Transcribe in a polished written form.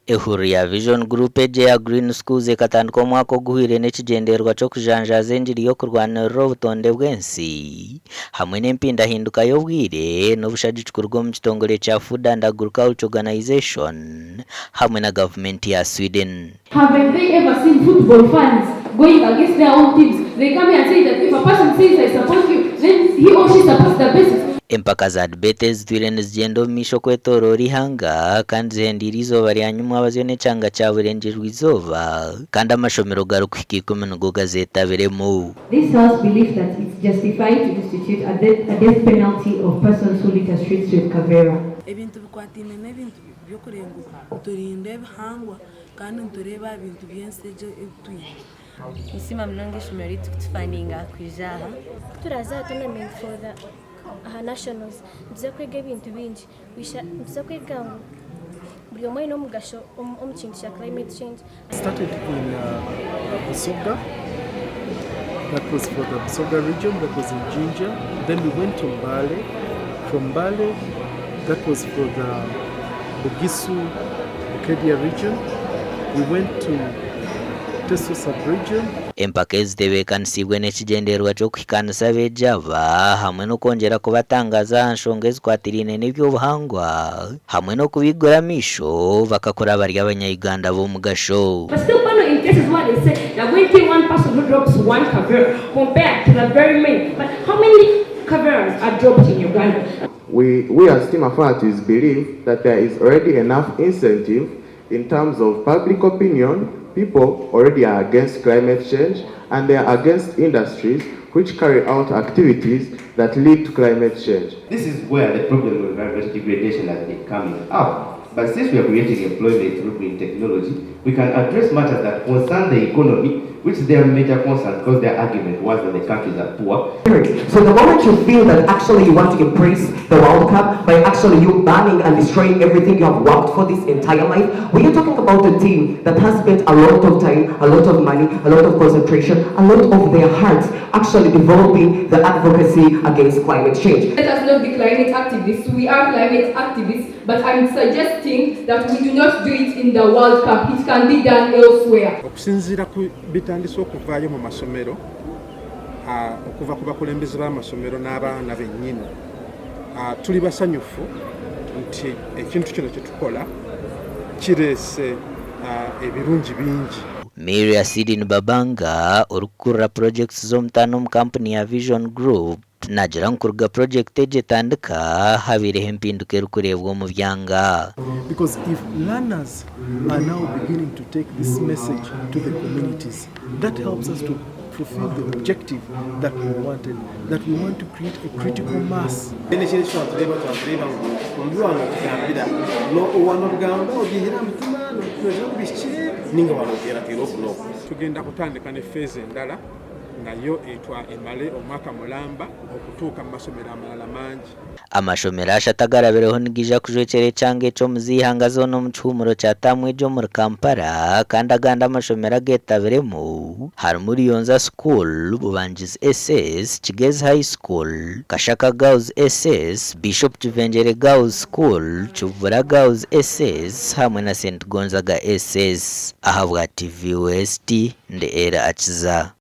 Ehururu ya Vision Group ya Green Schools ekatandika omwaka oguhwire n'ekigendererwa ky'okujanjaza enjiri y'okurwanirira obutonde bw'ensi hamwe n'empindahinduka y'obwire n'obushagishikirwa omu kitongole kya Food and Agriculture Organization hamwe na gavumenti ya Sweden. Haven't they ever seen football fans going against their own teams? They come here and say that if a person says I support you, then he or she supports the basics. Empaka za debate zitwire nizigenda omu maisho kwetooroora ihanga kandi zihendire izooba rya nyuma abazyo n'ekyanga kya Burengyerwa-izooba kandi amashomero garikuhika 10 nigo gazeetabiremu. This house believes that it's justified to institute a death penalty of persons who litter streets with Kavera. Ebintu bikwatine n'ebintu byokurenguka turinda ebihangwa kandi ntureba ebintu by'ensejo ebitwire. Nisima mnonge shumeri tukutufandinga kwijaha turaza tournament for the nationals ntuza kwega ebintu bingi ntuza kwega ngo buli omwe n'omugasho omu kintu kya climate change. Started in Busoga. That was for the Busoga region, that was in Jinja. Then we went to Mbale. From Mbale, that was for the Bugisu Bukedia region. We went to Teso sub-region. Empaka ezitebeekanisibwe n'ekigendererwa ky'okuhikanisa ab'ejaba hamwe n'okwongera kubatangaza aha nshonga ezikwatiriine n'ebyobuhangwa hamwe n'okubigura amaisho bakakora bari abanya-Uganda b'omugasho. But still, in cases where they say they're going to kill one person who drops one Kavera compared to the very many. But how many Kaveras are dropped in Uganda? We as team authorities believe that there is already enough incentive in terms of public opinion. People already are against climate change and they are against industries which carry out activities that lead to climate change. This is where the problem of environmental degradation has been coming up. But since we are creating employment through green technology, we can address matters that concern the economy, which is their major concern because their argument was that the countries are poor. So the moment you feel that actually you want to embrace the World Cup by actually you banning and destroying everything you have worked for this entire life, we are talking about a team that has spent a lot of time, a lot of money, a lot of concentration, a lot of their hearts actually developing the advocacy against climate change. Let us not be climate activists. We are climate activists, but I'm suggesting that we do not do it in the World Cup. It can be done elsewhere. Okusinziira ku bitandise okuvaayo mu masomero, okuva ku bakulembeze b'amasomero n'abaana bennyini, tuli basanyufu nti ekintu kino kye tukola kireese ebirungi bingi. Mary Asidin Babanga orukurra projects z'omutaano mu company ya Vision Group nagira nkuruga project ejetandika habireho empinduka erukureebwa omu byanga. Because if learners are now beginning to take this message to the communities, that helps us to fulfill the objective that we wanted, that we want to create a critical mass. Tugenda kutandika ne phase endala nayo etwa emale omwaka mulamba okutuuka mu masomero amalala mangi. Amashomero ashatagarabireho nigija kujwekera ekyanga eky'omuzihanga zoona omu kihumuro kya taamu ejo muri Kampala kandi agandi amashomero ageetabiremu harimu Riyonza School, Bubangizi SS, Kigezi High School, Kashaka Girls SS, Bishop Kivenjere Girls School, Kivura Girls SS hamwe na St Gonzaga SS. Aha bwa TV West Ntare esingire ez'aga.